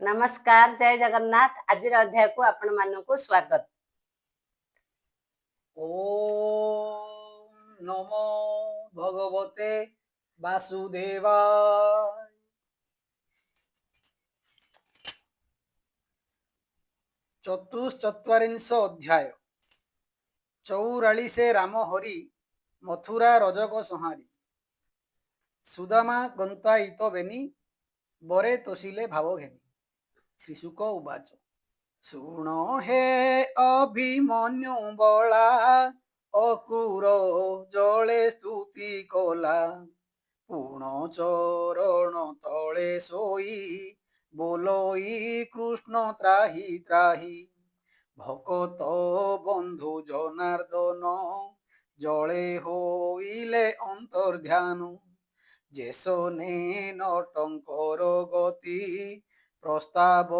नमस्कार, जय जगन्नाथ। आज अध्याय को आपण मानक स्वागत। ओम नमो भगवते वासुदेवाय। चतुश्चत्वारिंश अध्याय। 44 राम हरि मथुरा रजक संहारी। सुदामा गंतायित बेनी बरे तोषिले भाव घेनी। श्रीशुक उवाच शुण हे अभिमन्यु बला अक्रूर जले स्तुति कला पूर्ण चरण तले सोई बोलोई कृष्ण त्राही त्राही भकत बंधु जनार्दन जले होइले अंतर्ध्यान जेसने नटंकर गति प्रस्ताव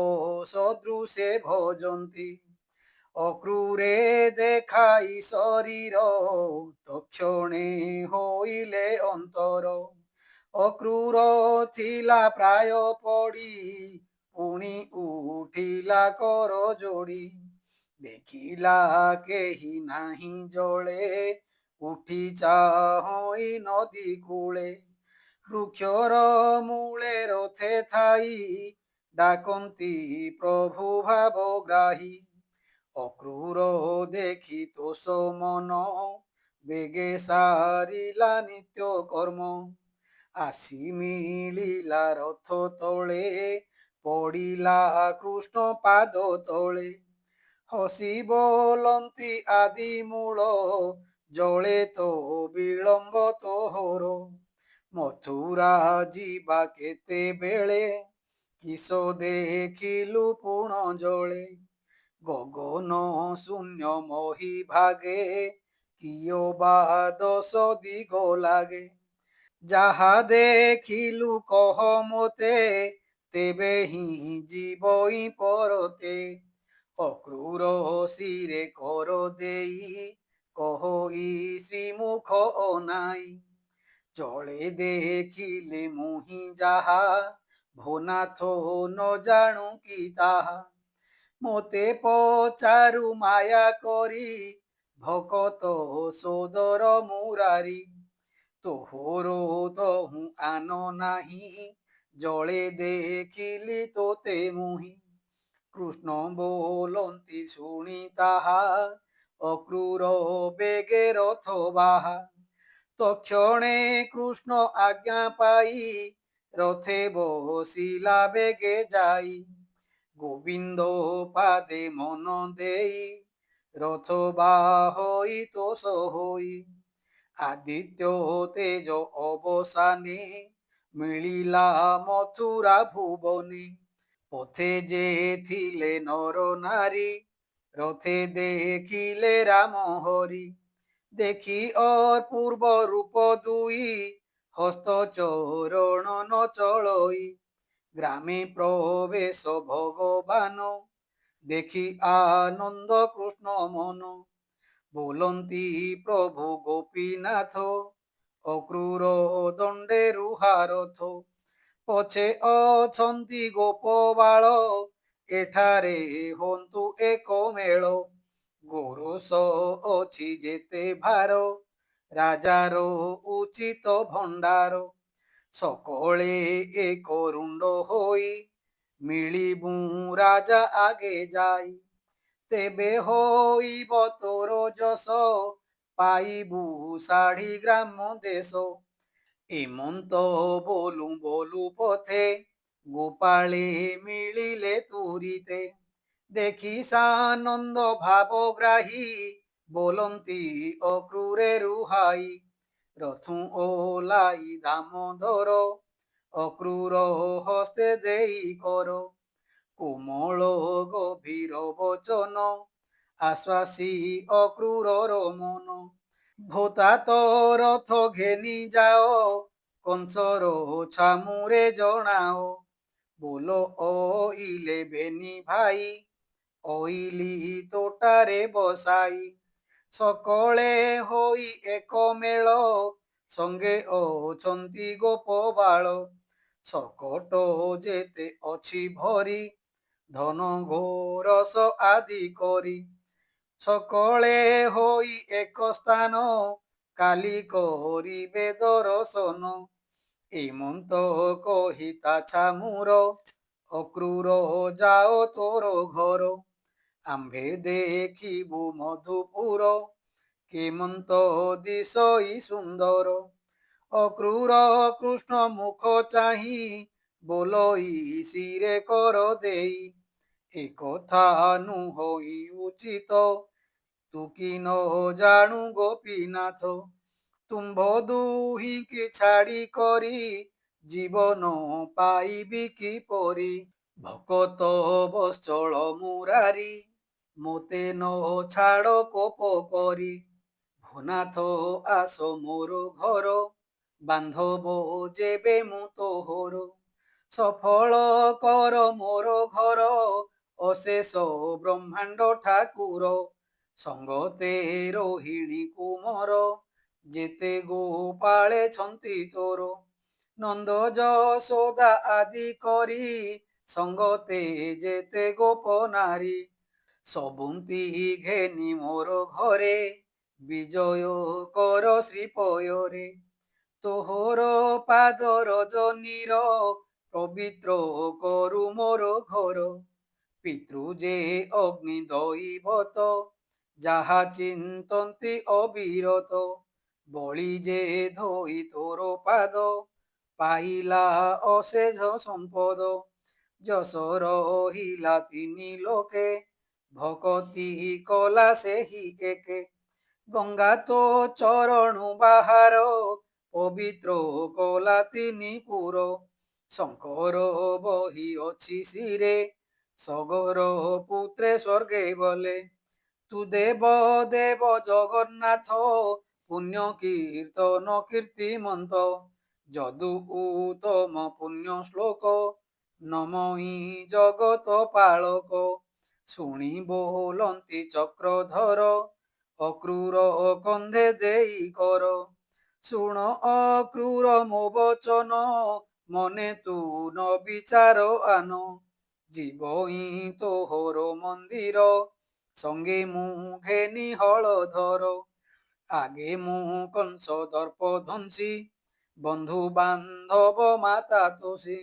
सदृशे भजन्ति अक्रूरे देखाई शरीर तक्षणे होइले अंतर अक्रूर थिला प्राय पड़ी पुणी उठिला कर जोड़ी देखिला केही नाही जले उठी चाहोई नदी कूले वृक्षर मूले रथे थाई डाकंती प्रभु भावग्राही अक्रूर देखी तोष मन बेगे सारिला नित्य कर्म आसी मिलिला रथ तले पड़िला कृष्ण पाद तले हसी बोलंती आदि मूल जले तो विलंब तोहर मथुरा जीवा केते बेले किस देखिलु पुण जले गगन शून्य मोहि भागे कियो बा दश दिग लागे যাহা দেখিলু কহ মতে তেবে হি জীবই পরতে অক্রূর শিরে কর দেই কহই শ্রীমুখ অনাই জলে দেখিলে মুহি যাহা ভোনাথ ন জাণু কি তাহা মতে পচারু মায়া করি ভকত সোদর মুরারি तोहरो तहु आन नाही जले देखिली तोते मुहि कृष्ण बोलंती शुणी ताहा अक्रूर बेगे रथ बाहा तक्षणे कृष्ण आज्ञा पाई रथे बसिला बेगे जाई गोविंद पादे मन देई रथ बाहई तोष होई आदित्य तेज अवसाने मिलिला मथुरा भुवने पथे जे थिले नर नारी रथे देखिले राम हरि देखी और पूर्व रूप दुई हस्त चरण न चलई ग्रामे प्रवेश भगवान देखी आनंद कृष्ण मन बोलंती प्रभु गोपीनाथ अक्रूर दंडे रुहारथ पछे अछंती गोपबाळ एठारे हंतु एक मेळ गोरस अछि जेते भार राजार उचित भंडार सकळे एक रुंड होई मिलिबु राजा आगे जाई तेबे होइब तोर जस पाइबु 60 ग्राम देश एमंत बोलू बोलू पथे गोपाळे मिलिले तुरीते देखी सानंद भावग्राही बोलंती अक्रूरे रुहाई रथु ओलाई दामोदर अक्रूर हस्ते देई कर कोमल गभीर बचन आश्वासी अक्रूरर मन भोता तो रथ घेनी जाओ कंसर छामुरे जनाओ बोलो ओइले बेनी भाई ओइली तोटारे बसाई सकले होई एक मेल संगे अछंती गोपबाळ ଶକଟ ଯେତେ ଅଛି ଭରି ଧନ ଘୋରସ ଆଦି କରି ସକଳେ ହୋଇ ଏକ ସ୍ଥାନ କାଲି କରିବେ ଦର୍ଶନ ଏମନ୍ତ କହି ତାଛା ମୂର ଅକ୍ରୂର ଯାଅ ତୋର ଘର ଆମ୍ଭେ ଦେଖିବୁ ମଧୁପୁର କେମନ୍ତ ଦିଶଇ ସୁନ୍ଦର ଅକ୍ରୂର କୃଷ୍ଣ ମୁଖ ଚାହିଁ ବୋଲଇ ଶିରେ କର ଦେଇ একথা নুহই উচিত তু কি ন জাণু গোপীনাথ তুম্ভ দুহিকে ছাড়ি করি জীবন পাইবি কিপরি ভকত বৎসল মুরারি মোতে ন ছাড় কোপ করি ভূনাথ আস মোর ঘর বান্ধব যেবে মু তোহর সফল কর মোর ঘর অশেষ ব্রহ্মাণ্ড ঠাকুর সঙ্গতে রোহিণী কুমর যেতে গোপাଳେ ছন্তি তোর নন্দ যশোদা আদি করি সঙ্গতে যেতে গোপ নারী সবন্তি ঘেনি মোর ঘরে বিজয় কর শ্রীপয়রে তোহর পাদ রজনীর পবিত্র করু মোর ঘর পিতৃ যে অগ্নি দৈবত যাহা চিন্তন্তি অবিরত বলি যে ধোই তোর পাদ পাইলা অশেষ সম্পদ যশ রহিলা তিনি লোকে ভকতি কলা সেহি একে গঙ্গা তো চরণু বাহার পবিত্র কলা তিনি পুর শঙ্কর বহি অছি শিরে সগর পুত্রে স্বর্গে বলে তু দেব দেব জগন্নাথ পুণ্য কীর্তন কীর্তিমন্ত যদু উত্তম পুণ্য শ্লোক নমই জগত পালক শুনি ବୋଲନ୍ତି ଚକ୍ରଧର ଅକ୍ରୂର କନ୍ଧେ ଦେଇ କର ଶୁଣ ଅକ୍ରୂର ମୋ ବଚନ ମନେ ତୁ ନ ବିଚାର ଆନ ଯିବଇ ତୋହର ମନ୍ଦିର সঙ্গে মু ঘেনি হলধর আগে মু কংস দর্প ধ্বংসী বন্ধু বান্ধব মাতা তোষী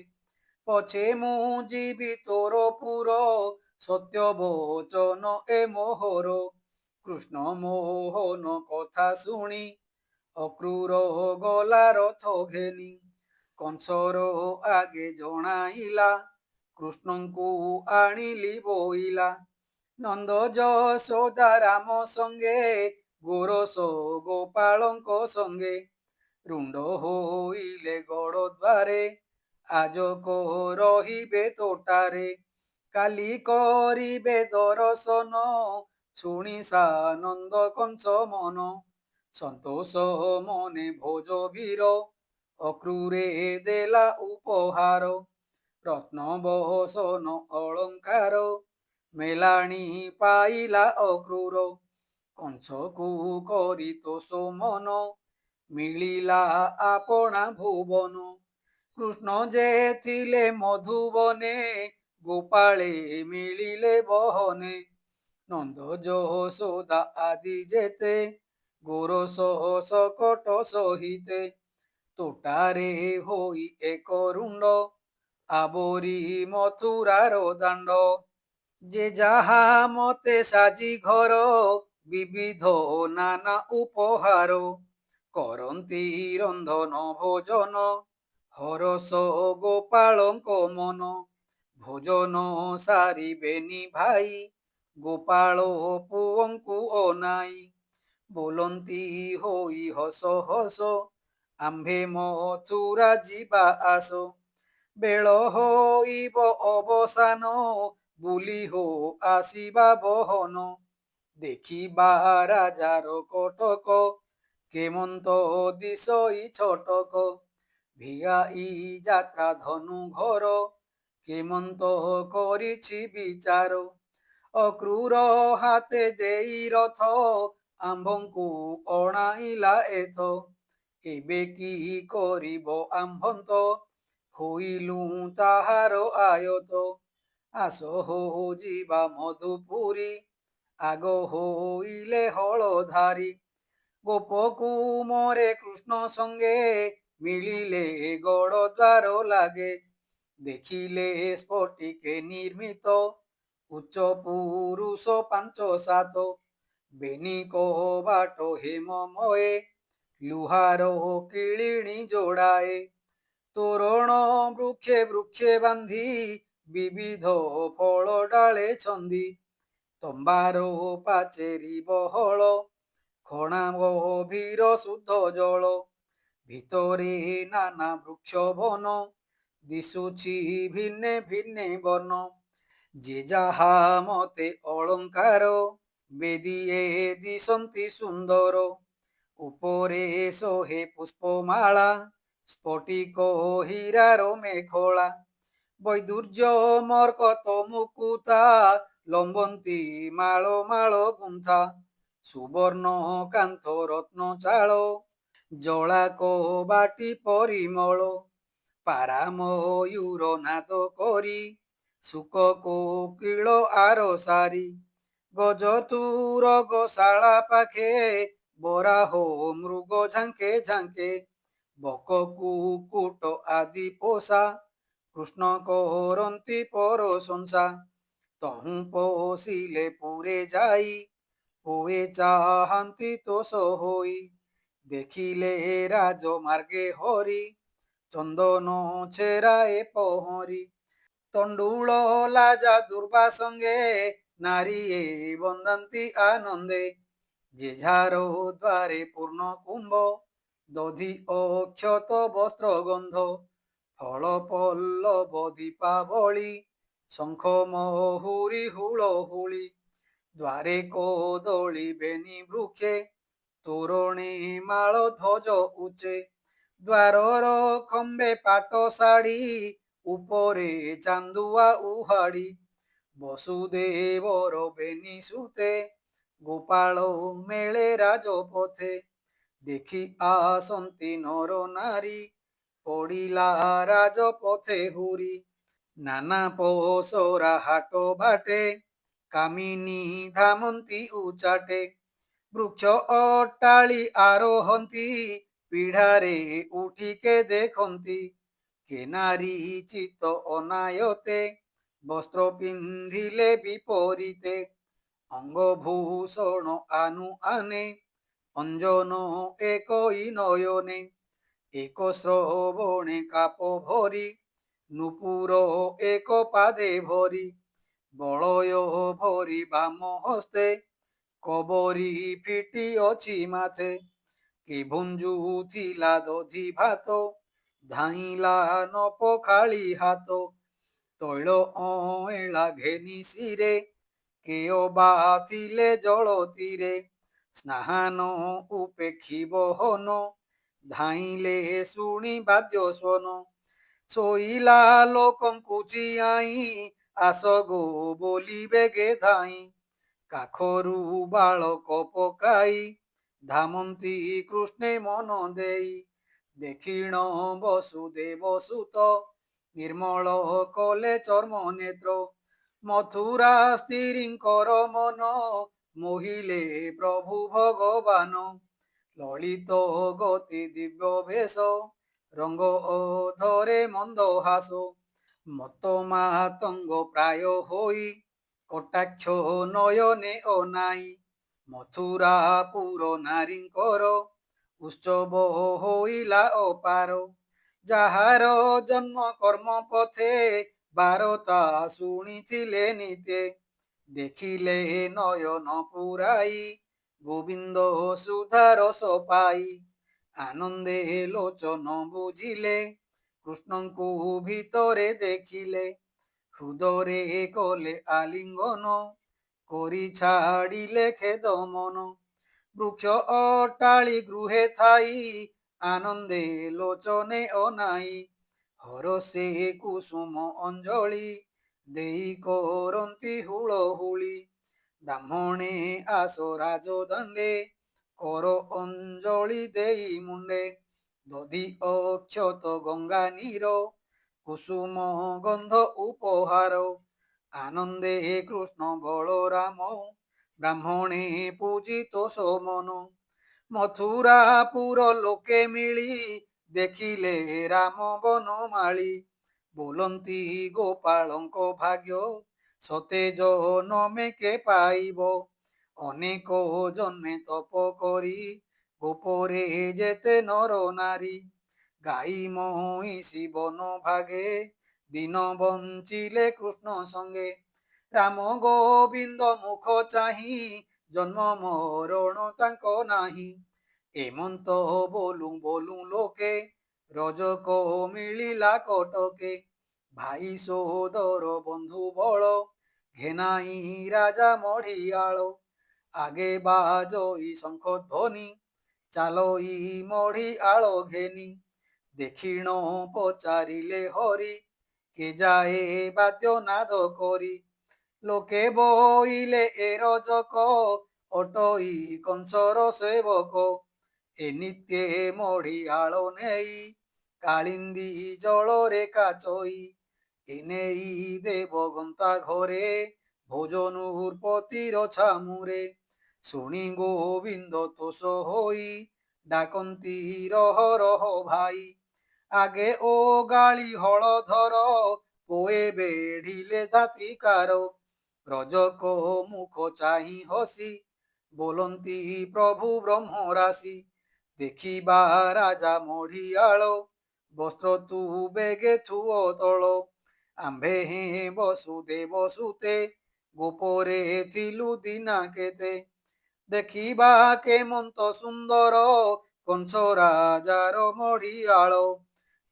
পছে মু জীবি তোর পুর সত্য বচন এ মোহর কৃষ্ণ মোহন কথা শুনি অক্রূর গলা রথ ঘেনি কংসর আগে জଣାଇଲା কৃষ্ণଙ୍କୁ আଣିলি ବୋଇଲା নন্দ যশোদা রাম সঙ্গে গোরস গোপাଳଙ୍କ সঙ্গে ରୁଣ୍ଡ ହୋଇଲେ ଗଡ଼ ଦ୍ୱାରେ ଆଜକ ରହିବେ ତୋଟାରେ କାଲି କରିବେ ଦର୍ଶନ ଶୁଣି ସାନନ୍ଦ କଂସ ମନ ସନ୍ତୋଷ ମନେ ଭୋଜ ବୀର ଅକ୍ରୂରେ ଦେଲା ଉପହାର ରତ୍ନ ବସନ ଅଳଙ୍କାର মেলাণী পাইলা অক্রূর কংসকু করি তোষ মন মিলিলা আপনা ভুবন কৃষ্ণ যে ଥିଲେ মধুবনে গোপাଳେ মিলিলে বহনে নন্দ যশোদা আদি যেতে গোরস সকট সহিতে তোটারে হই এক ରୁଣ୍ଡ আবরি মথুরার দাণ্ড যে যাহা মতে সাজি ঘর বিবিধ নানা উপহার করন্তি রন্ধন ভোজন হরস গোপাଳଙ୍କ মন ভোজন সারিবেনি ভাই গোপাଳ পুଅଙ୍କୁ অনাই ବୋଲନ୍ତି ହୋଇ ହସ ହସ ଆମ୍ଭେ ମଥୁରା ଯିବା ଆସ ବେଳ ହୋଇବ ଅବସାନ বুলি হো আসিবা বহন দেখিবা রাজার কটক কেমন্ত দিশই ছটক ভিয়াই যাত্রা ধনু ঘর কেমন্ত করিছি বিচার অক্রূর হাতে দেই রথ আম্ভଙ୍କୁ অଣାଇଲା এথ ଏବେ কি করিব আম্ভন্ত হইলু তাহার আয়ত। আস হো ଯିବା ମଧୁପୁରୀ, আগ হইলে হলধারী। গোপকু মরে কৃষ্ণ সঙ্গে, মিলিলে গড় দ্বার লাগে। দেখিলে স্ফটিকে নির্মিত, উচ্চ পুরুষ ପାଞ୍ଚ ସାତ। বেনি কবাট হেমময়ে, লুহার কিଳିଣି ଯୋଡ଼ାଏ। ତୋରଣ ବୃକ୍ଷେ ବୃକ୍ଷେ ବାନ୍ଧି, ବିବିଧ ଫଳ ଡାଳେ ଛନ୍ଦି। ତମ୍ବାର ପାଚେରୀ ବହଳ, ଖଣା ଗଭୀର ଶୁଦ୍ଧ ଜଳ। ଭିତରେ ନାନା ବୃକ୍ଷ ବନ, ଦିଶୁଛି ଭିନ୍ନେ ଭିନ୍ନେ ବନ। ଯେ ଯାହା ମତେ ଅଳଙ୍କାର, ବେଦିଏ ଦିଶନ୍ତି ସୁନ୍ଦର। ଉପରେ ଶୋହେ ପୁଷ୍ପମାଳା, ସ୍ଫଟିକ ହୀରାର ମେଖଳା। ବୈଦୁର୍ଯ୍ୟ ମରକତ ମୁକୁତା, ଲମ୍ବନ୍ତୀ ମାଳ ମାଳ ଗୁନ୍ଥା। ସୁବର୍ଣ୍ଣ କାନ୍ଥ ରତ୍ନ ଚାଳ, ଜଳା କବାଟି ପରିମଳ। ପାରା ମୟୂର ନାଦ କରି, ସୁକ କୋକିଳ ଆରସାରି। ଗଜତୁର ଗୋଶାଳା ପାଖେ, ବରାହ ମୃଗ ଝାଙ୍କେ ଝାଙ୍କେ। ବକ କୁକୁଟ ଆଦି ପୋଷା, କୃଷ୍ଣ କରନ୍ତି ପରଶଂସା। ତହୁଁ ପଶିଲେ ପୁରେ ଯାଇ, ହୁଏ ଚାହାନ୍ତି ତୋଷ ହୋଇ। ଦେଖିଲେ ରାଜମାର୍ଗେ ହରି, ଚନ୍ଦନ ଛେରାଏ ପହଁରି। ତଣ୍ଡୁଳ ଲାଜା ଦୁର୍ବା ସଙ୍ଗେ, ନାରୀଏ ବନ୍ଦାନ୍ତି ଆନନ୍ଦେ। ଯେଝାର ଦ୍ବାରେ ପୂର୍ଣ୍ଣ କୁମ୍ଭ, ଦଧି ଅକ୍ଷତ ବସ୍ତ୍ର ଗନ୍ଧ। ଫଳ ପଲ୍ଲବ ଦୀପାବଳି, ଶଙ୍ଖ ମହୁରୀ ହୁଳହୁଳି। ଦ୍ବାରେ କଦଳୀ ବେନି ବୃକ୍ଷେ, ତୋରଣେ ମାଳ ଧ୍ୱଜ ଉଚ୍ଚେ। ଦ୍ବାରର ଖମ୍ବେ ପାଟ ଶାଢ଼ୀ, ଉପରେ ଚାନ୍ଦୁଆ ଉହାଡ଼ି। ବସୁଦେବର ବେନି ସୁତେ, ଗୋପାଳ ମେଳେ ରାଜପଥେ। ଦେଖି ଆସନ୍ତି ନର ନାରୀ, ପଡ଼ିଲା ରାଜପଥେ ହୁରି। ନାନା ପସରା ହାଟ ବାଟେ, କାମିନୀ ଧାମନ୍ତି ଉଚାଟେ। ବୃକ୍ଷ ଅଟ୍ଟାଳି ଆରୋହନ୍ତି, ପିଢ଼ାରେ ଉଠିକେ ଦେଖନ୍ତି। କେ ନାରୀ ଚିତ ଅନାୟତେ, ବସ୍ତ୍ର ପିନ୍ଧିଲେ ବିପରୀତେ। ଅଙ୍ଗଭୂଷଣ ଆନୁଆନେ, ଅଞ୍ଜନ ଏକଇ ନୟନେ। ଏକ ଶ୍ରବଣେ କାପ ଭରି, ନୂପୁର ଏକ ପାଦେ ଭରି। ବଳୟ ଭରି ବାମ ହସ୍ତେ, କବରୀ ଫିଟି ଅଛି ମାଥେ। କେ ଭୁଞ୍ଜୁଥିଲା ଦଧି ଭାତ, ଧାଇଁଲା ନ ପଖାଳି ହାତ। ତୈଳ ଅଁଏଳା ଘେନି ଶିରେ, କେ ଅବା ଥିଲେ ଜଳ ତୀରେ। ସ୍ନାହାନ ଉପେକ୍ଷୀ ବହନ, ଧାଇଁଲେ ଶୁଣି ବାଦ୍ୟ ସ୍ୱନ। ଶୋଇଲା ଲୋକଙ୍କୁ ଚିଆଇଁ, ଆସ ଗୋ ବୋଲି ବେଗେ ଧାଇଁ। କାଖରୁ ବାଳକ ପକାଇ, ଧାମନ୍ତି କୃଷ୍ଣେ ମନ ଦେଇ। ଦେଖିଣ ବସୁଦେବ ସୁତ, ନିର୍ମଳ କଲେ ଚର୍ମ ନେତ୍ର। ମଥୁରା ସ୍ତ୍ରୀଙ୍କର ମନ, ମୋହିଲେ ପ୍ରଭୁ ଭଗବାନ। ଲଳିତ ଗତି ଦିବ୍ୟ ବେଶ, ରଙ୍ଗ ଅଧରେ ମନ୍ଦହାସ। ମତ ମାତଙ୍ଗ ପ୍ରାୟ ହୋଇ, କଟାକ୍ଷ ନୟନେ ଅନାଇ। ମଥୁରାପୁର ନାରୀଙ୍କର, ଉତ୍ସବ ହୋଇଲା ଅପାର। ଯାହାର ଜନ୍ମ କର୍ମ ପଥେ, ବାରତା ଶୁଣିଥିଲେ ନିତେ। ଦେଖିଲେ ନୟନ ପୁରାଇ, ଗୋବିନ୍ଦ ସୁଧା ରସ ପାଇ। ଆନନ୍ଦେ ଲୋଚନ ବୁଝିଲେ, କୃଷ୍ଣଙ୍କୁ ଭିତରେ ଦେଖିଲେ। ହୃଦରେ କଲେ ଆଲିଙ୍ଗନ, କରି ଛାଡ଼ିଲେ ଖେଦ ମନ। ବୃକ୍ଷ ଅଟ୍ଟାଳି ଗୃହେ ଥାଇ, ଆନନ୍ଦେ ଲୋଚନେ ଅନାଇ। ହରଷେ କୁସୁମ ଅଞ୍ଜଳି, ଦେଇ କରନ୍ତି ହୁଳହୁଳି। ବ୍ରାହ୍ମଣେ ଆସ ରାଜଦାଣ୍ଡେ, କର ଅଞ୍ଜଳି ଦେଇ ମୁଣ୍ଡେ। ଦଧି ଅକ୍ଷତ ଗଙ୍ଗା ନୀର, কুসুম গন্ধ উপহার আনন্দে কৃষ্ণ বলরাম ব্রাহ্মণে পূজিত সোমন মথুরাপুর লোকে মিলি ଦେଖିଲେ ରାମ ବନମାଳି ବୋଲନ୍ତି ଗୋପାଳଙ୍କ ଭାଗ୍ୟ ସତେ ଜନମେ କେ ପାଇବ ଅନେକ ଜନ୍ମେ ତପ କରି ଗୋପରେ ଯେତେ ନର ନାରୀ ଗାଈ ମହିଷି ବନ ଭାଗେ ଦିନ ବଞ୍ଚିଲେ କୃଷ୍ଣ ସଙ୍ଗେ ରାମ ଗୋବିନ୍ଦ ମୁଖ ଚାହିଁ ଜନ୍ମ ମରଣ ତାଙ୍କ ନାହିଁ ଏମନ୍ତ ବୋଲୁ ବୋଲୁ ଲୋକେ ରଜକ ମିଳିଲା କଟକେ ଭାଇ ସୋଦର ବନ୍ଧୁ ବଳ ଘେନାଇ ରାଜା ମଢିଆଳ ଆଗେ ବାଜଇ ଶଙ୍ଖ ଧ୍ୱନି ଚାଲଇ ମଢିଆଳ ଘେନି দেখিণ পচারিলে হরি কে যায় বাদ্য নাদ করি লোকে বইলে এ রজক অটই কংসর সেবক এ নিত্যে মড়িয়াଳ নেই কালিন্দী জଳରେ কাচই এ নেই দেবগন্তা ঘরে ভোজনুর পতির ছামুরে শুনি গোবিন্দ তোষ হই ডাকন্তি রহ রহ ভাই আগে ও গাଳି হলধর পোয়ে বেଢିଲେ ଧାତିକାର ରଜକ ମୁଖ ଚାହିଁ ହସି ବୋଲନ୍ତି ପ୍ରଭୁ ବ୍ରହ୍ମ ରାଶି ଦେଖିବା ରାଜା ମଢିଆଳ ବସ୍ତ୍ର ତୁ ବେଗେ ଥୁଅ ତଳ ଆମ୍ଭେ ହେଁ ବସୁଦେବ ସୁତେ ଗୋପରେ ଥିଲୁ ଦିନା କେତେ ଦେଖିବା କେମନ୍ତ ସୁନ୍ଦର କଂସ ରାଜାର ମଢିଆଳ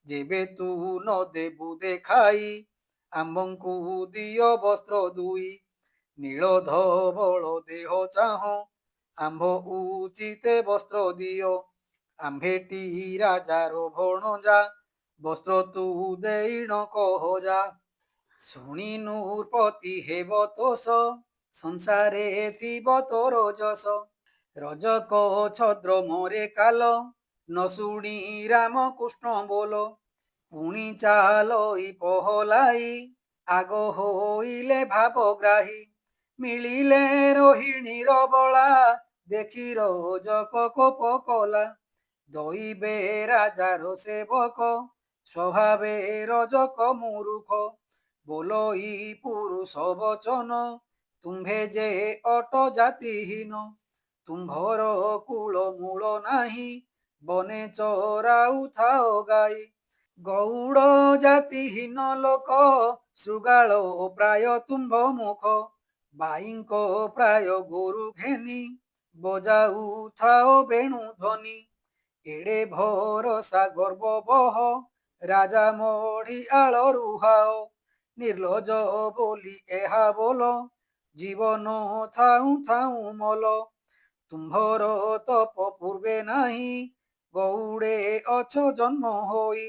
ଯେବେ ତୁ ନ ଦେବୁ ଦେଖାଇ ଆମ୍ଭଙ୍କୁ ଦିଅ ବସ୍ତ୍ର ଦୁଇ ନୀଳ ଧବଳ ଦେହ ଚାହଁ ଆମ୍ଭ ଉଚିତେ ବସ୍ତ୍ର ଦିଅ ଆମ୍ଭେଟି ରାଜାର ଭଣଜା ବସ୍ତ୍ର ତୁ ଦେଇଣ କହଜା ଶୁଣି ନୃପତି ହେବ ତୋଷ ସଂସାରେ ଥିବ ତୋର ଯଶ ରଜକ ଛଦ୍ର ମୋରେ କାଲ ନ ଶୁଣି ରାମ କୃଷ୍ଣ ବୋଲ ପୁଣି ଚାଲଇ ପହলাই ଆଗ ହୋଇଲେ ଭାବଗ୍ରାହୀ ମିଳିଲେ ରୋହିଣୀର ବଳା ଦେଖି ରଜକ କୋପ କଲା ଦଇବେ ରାଜାର ସେବକ ସ୍ୱଭାବେ ରଜକ ମୂରୁଖ ବୋଲଇ ପୁରୁଷ ବଚନ ତୁମ୍ଭେ ଯେ ଅଟ ଜାତିହୀନ ତୁମ୍ଭର କୂଳ ମୂଳ ନାହିଁ ବନେ ଚରାଉଥାଅ ଗାଈ ଗୌଡ଼ ଜାତିହୀନ ଲୋକ ଶୃଗାଳ ପ୍ରାୟ ତୁମ୍ଭ ମୁଖ ବାଇଙ୍କ ପ୍ରାୟ ଗୋରୁ ଘେନି ବଜାଉଥାଅ ବେଣୁ ଧ୍ୱନି ଏଡେ ଭରସା ଗର୍ବ ବହ ରାଜା ମଢିଆଳ ରୁହାଅ ନିର୍ଲଜ ବୋଲି ଏହା ବୋଲ ଜୀବନ ଥାଉ ଥାଉ ମଲ ତୁମ୍ଭର ତପ ପୂର୍ବେ ନାହିଁ ଗଉଡ଼େ ଅଛ ଜନ୍ମ ହୋଇ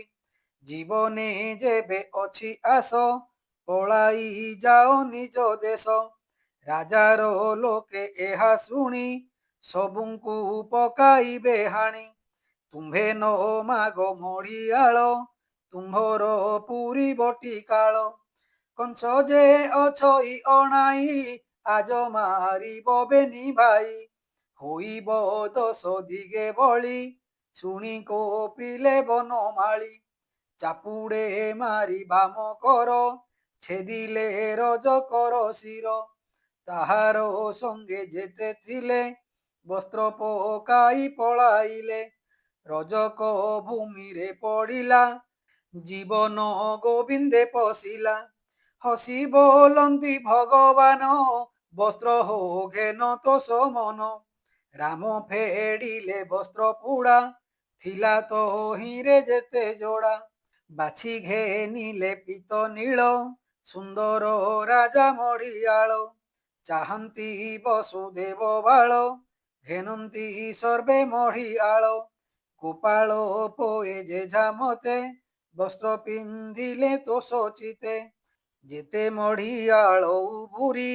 ଜୀବନେ ଯେବେ ଅଛି ଆସ ପଳାଇ ଯାଅ ନିଜ ଦେଶ ରାଜାର ଲୋକେ ଏହା ଶୁଣି ସବୁଙ୍କୁ ପକାଇବେ ହାଣି ତୁମ୍ଭେ ନ ମାଗ ମଢିଆଳ ତୁମ୍ଭର ପୁରୀ ବଟି କାଳ କଂସ ଯେ ଅଛଇ ଅଣାଇ ଆଜ ମାରିବ ବେନି ଭାଇ ହୋଇବ ଦୋଷ ଦିଗେ ବଳି ଶୁଣି କୋପିଲେ ବନମାଳି ଚାପୁଡେ ମାରି ବାମ କର ଛେଦିଲେ ରଜକର ଶିର ତାହାର ସଙ୍ଗେ ଯେତେ ଥିଲେ ବସ୍ତ୍ର ପକାଇ ପଳାଇଲେ ରଜକ ଭୂମିରେ ପଡ଼ିଲା ଜୀବନ ଗୋବିନ୍ଦେ ପଶିଲା ହସି ବୋଲନ୍ତି ଭଗବାନ ବସ୍ତ୍ର ହୋ ଘେନ ତୋଷ ମନ ରାମ ଫେଡ଼ିଲେ ବସ୍ତ୍ର ପୁଡ଼ା ଥିଲା ତହିଁରେ ଯେତେ ଯୋଡ଼ା ବାଛି ଘେନିଲେ ପିତ ନୀଳ ସୁନ୍ଦର ରାଜା ମଢିଆଳ ଚାହାନ୍ତି ବସୁଦେବ ବାଳ ଘେନନ୍ତି ସର୍ବେ ମଢିଆଳ ଗୋପାଳ ପୋଏ ଯେଝା ମତେ ବସ୍ତ୍ର ପିନ୍ଧିଲେ ତୋଷ ଚିତେ ଯେତେ ମଢିଆଳ ବୁରି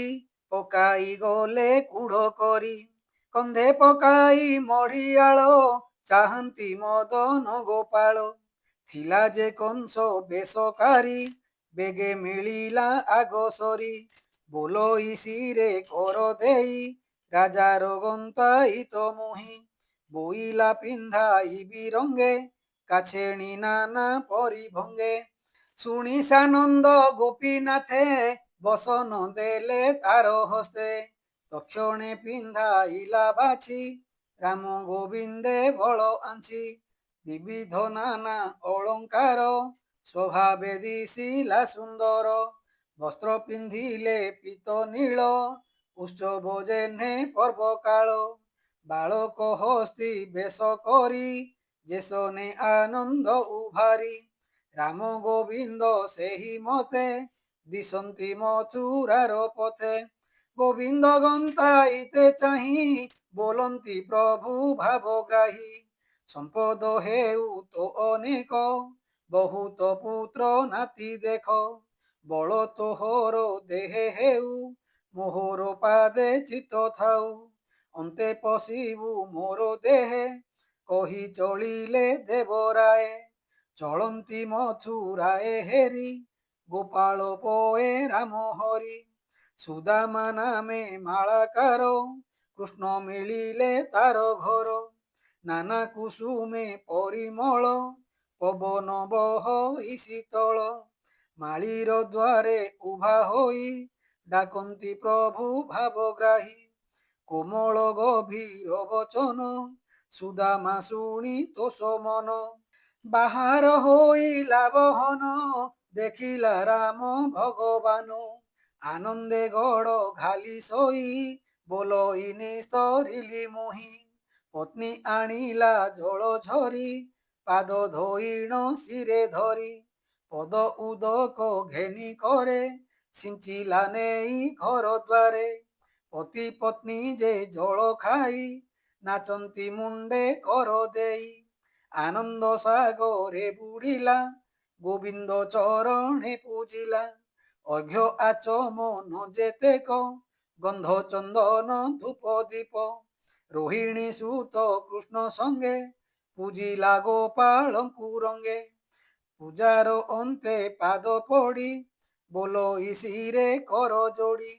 ପକାଇ ଗଲେ କୁଢ଼ କରି କନ୍ଧେ ପକାଇ ମଢିଆଳ ଚାହାନ୍ତି ମଦନ ଗୋପାଳ ଥିଲା ଯେ କଂସ ବେଶକାରୀ, ବେଗେ ମିଳିଲା ଆଗ ସରି। ବୋଲୋଇ ଶିରେ କର ଦେଇ, ରାଜାର ଗନ୍ତାଇ ତ ମୁହିଁ। ବୋଇଲା ପିନ୍ଧାଇବି ରଙ୍ଗେ, କାଛେଣି ନାନା ପରିଭଙ୍ଗେ। ଶୁଣି ସାନନ୍ଦ ଗୋପୀନାଥେ, ବସନ ଦେଲେ ତାର ହସ୍ତେ। ତକ୍ଷଣେ ପିନ୍ଧାଇଲା ବାଛି, ରାମ ଗୋବିନ୍ଦେ ବଳ ଆଞ୍ଚି। ବିବିଧ ନାନା ଅଳଙ୍କାର, ସ୍ୱଭାବେ ଦିଶିଲା ସୁନ୍ଦର। ବସ୍ତ୍ର ପିନ୍ଧିଲେ ପୀତ ନୀଳ, ଉତ୍ସବ ଯେହ୍ନେ ପର୍ବ କାଳ। ବାଳକ ହସ୍ତି ବେଶ କରି, ଯେସନେ ଆନନ୍ଦ ଉଭାରି। ରାମ ଗୋବିନ୍ଦ ସେହି ମତେ, ଦିଶନ୍ତି ମଥୁରାର ପଥେ। ଗୋବିନ୍ଦ ଗନ୍ତାଇତେ ଚାହିଁ, ବୋଲନ୍ତି ପ୍ରଭୁ ଭାବଗ୍ରାହୀ। ସମ୍ପଦ ହେଉ ତ ଅନେକ, ବହୁତ ପୁତ୍ର ନାତି ଦେଖ। ବଳ ତୋହର ଦେହେ ହେଉ, ମୋହର ପାଦେ ଚିତ ଥାଉ। ଅନ୍ତେ ପଶିବୁ ମୋର ଦେହେ, କହି ଚଳିଲେ ଦେବରାଏ। ଚଳନ୍ତି ମଥୁରାଏ ହେରି, ଗୋପାଳ ପଏ ରାମ ହରି। ସୁଦାମା ନାମେ ମାଳାକାର, କୃଷ୍ଣ ମିଳିଲେ ତାର ଘର। ନାନା କୁସୁମେ ପରିମଳ, ପବନ ବହଇ ଶୀତଳ। ମାଳିର ଦ୍ୱାରେ ଉଭା ହୋଇ, ଡାକନ୍ତି ପ୍ରଭୁ ଭାବଗ୍ରାହୀ। କୋମଳ ଗଭୀର ବଚନ, ସୁଦାମା ଶୁଣି ତୋଷ ମନ। ବାହାର ହୋଇଲା ବହନ, ଦେଖିଲା ରାମ ଭଗବାନ। ଆନନ୍ଦେ ଗଡ଼ ଘାଲି ଶୋଇ, ବୋଲୋଇ ନିସ୍ତରିଲି ମୁହିଁ। ପତ୍ନୀ ଆଣିଲା ଜଳ ଝରି, ପାଦ ଧୋଇଣ ଶିରେ ଧରି। ପଦ ଉଦକ ଘେନି କରେ, ସିଞ୍ଚିଲା ନେଇ ଘର ଦ୍ୱାରେ। ପତି ପତ୍ନୀ ଯେ ଜଳ ଖାଇ, ନାଚନ୍ତି ମୁଣ୍ଡେ କର ଦେଇ। ଆନନ୍ଦ ସାଗରେ ବୁଡ଼ିଲା, ଗୋବିନ୍ଦ ଚରଣେ ପୂଜିଲା। ଅର୍ଘ୍ୟ ଆଚମନ ଯେତେକ, ଗନ୍ଧ ଚନ୍ଦନ ଧୂପ ଦୀପ। ରୋହିଣୀ ସୁତ କୃଷ୍ଣ ସଙ୍ଗେ, ପୂଜିଲା ଗୋପାଳଙ୍କୁ ରଙ୍ଗେ। ପୂଜାର ଅନ୍ତେ ପାଦ ପଡ଼ି, ବୋଲୋଇ ଶିରେ କର ଯୋଡ଼ି।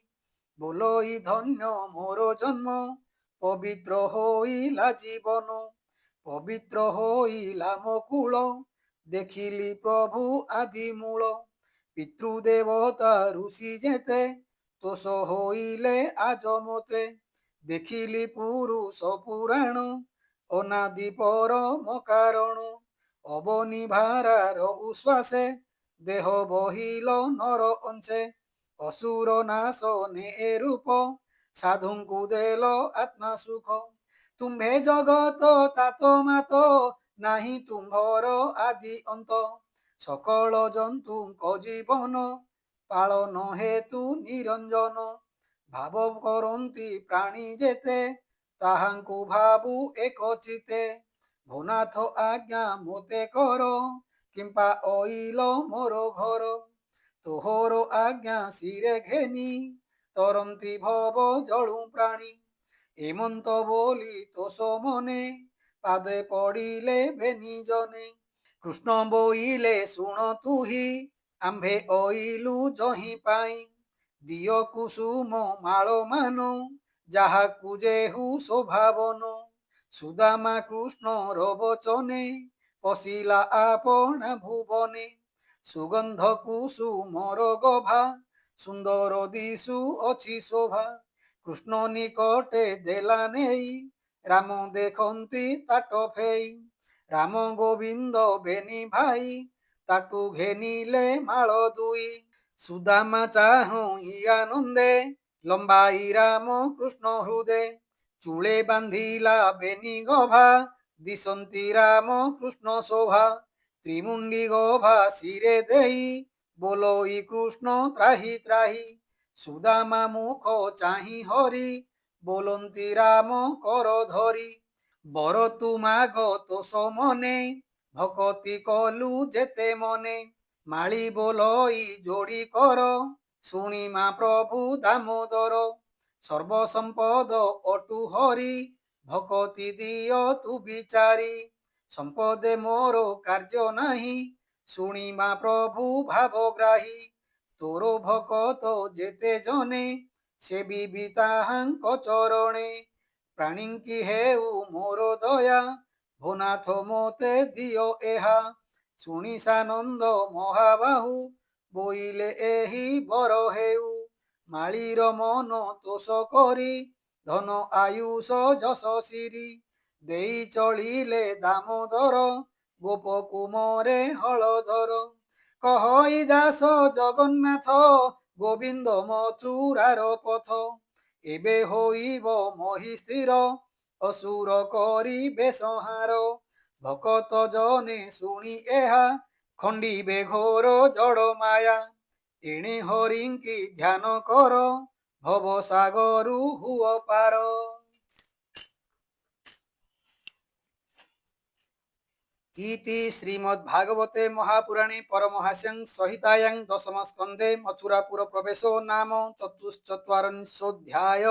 ବୋଲୋଇ ଧନ୍ୟ ମୋର ଜନ୍ମ, ପବିତ୍ର ହୋଇଲା ଜୀବନ। ପବିତ୍ର ହୋଇଲା ମୋ କୁଳ, ଦେଖିଲି ପ୍ରଭୁ ଆଦି ମୂଳ। ପିତୃଦେବତା ଋଷି ଯେତେ, ତୋଷ ହୋଇଲେ ଆଜ ମୋତେ। ଦେଖିଲି ପୁରୁଷ ପୁରାଣ, ଅନାଦି ପରମ କାରଣ। ଅବନି ଭାରାର ଉଶ୍ୱାସେ, ଦେହ ବହିଲ ନର ଅଂଶେ। ଅସୁର ନାଶ ନେ ରୂପ, ସାଧୁଙ୍କୁ ଦେଲ ଆତ୍ମା ସୁଖ। ତୁମ୍ଭେ ଜଗତ ତାତ ମାତ, ନାହିଁ ତୁମ୍ଭର ଆଦି ଅନ୍ତ। ସକଳ ଜନ୍ତୁଙ୍କ ଜୀବନ, ପାଳନ ହେତୁ ନିରଞ୍ଜନ। ଭାବ କରନ୍ତି ପ୍ରାଣୀ ଯେତେ, ତାହାଙ୍କୁ ଭାବୁ ଏକ ଚିତେ। ଭୋନାଥ ଆଜ୍ଞା ମୋତେ କର, କିମ୍ପା ଅଇଲ ମୋର ଘର। ତୋହର ଆଜ୍ଞା ଶିରେ ଘେନି, ତରନ୍ତି ଭବ ଜଳୁ ପ୍ରାଣୀ। ଏମନ୍ତ ବୋଲି ତୋଷ ମନେ, ପାଦେ ପଡ଼ିଲେ ବେନି ଜନେ। କୃଷ୍ଣ ବୋଇଲେ ଶୁଣ ତୁହି, ଆମ୍ଭେ ଅଇଲୁ ଯହିଁ ପାଇଁ। ଦିଅ କୁସୁମ ମାଳ ମାନ, ଯାହାକୁ ଯେହୁ ଶୋଭାବନ। ସୁଦାମା କୃଷ୍ଣର ବଚନେ, ପଶିଲା ଆପଣା ଭୁବନେ। ସୁଗନ୍ଧ କୁସୁମର ଗଭା, ସୁନ୍ଦର ଦିଶୁ ଅଛି ଶୋଭା। କୃଷ୍ଣ ନିକଟେ ଦେଲା ନେଇ, ରାମ ଦେଖନ୍ତି ତାଟ ଫେଇ। ରାମ ଗୋବିନ୍ଦ ବେନି ଭାଇ, ତାଟୁ ଘେନିଲେ ମାଳ ଦୁଇ। ସୁଦାମା ଚାହୁଁ ଆନନ୍ଦେ, ଲମ୍ବାଇ ରାମ କୃଷ୍ଣ ହୃଦେ। ଚୂଳେ ବାନ୍ଧିଲା ବେନି ଗଭା, ଦିଶନ୍ତି ରାମ କୃଷ୍ଣ ଶୋଭା। ତ୍ରିମୁଣ୍ଡି ଗଭା ଶିରେ ଦେଇ, ବୋଲୋଇ କୃଷ୍ଣ ତ୍ରାହି ତ୍ରାହି। ସୁଦାମା ମୁଖ ଚାହିଁ ହରି, ବୋଲନ୍ତି ରାମ କର ଧରି। ବର ତୁ ମାଗ ତୋଷ ମନେ, ଭକତି କଲୁ ଯେତେ ମନେ। ମାଳି ବୋଲୋଇ ଯୋଡ଼ି କର, ଶୁଣି ମା ପ୍ରଭୁ ଦାମୋଦର। ସର୍ବ ସମ୍ପଦ ଅଟୁ ହରି, ଭକତି ଦିଅ ତୁ ବିଚାରି। संपदे मोर कार्य नाही शुणी मा प्रभु भावग्राही तोर भकत जेते जने से भी ताहांक चरणे प्राणींकी हेउ मोर दया भोनाथ मोते दियो एहा शुणी सानंद महाबाहु बोइले एही बर हेउ माळीर मन तोष करी धन आयुष যশ सिरी देई चलिले दामोदर गोप कुमरे हलधर कहई दास जगन्नाथ गोविंद मथुरार पथ एबे होइब मही स्थिर असुर करिबे संहार भकत जने शुणी एहा खंडिबे घोर जड़ माया एणे हरिंकी ध्यान कर भव सागरु हुओ पार। इति श्रीमद्भागवते महापुराणे परमहास्यं संहितायां दशम स्कन्धे मथुरापुर प्रवेशो नाम चतुश्चत्वारिंशोऽध्याय।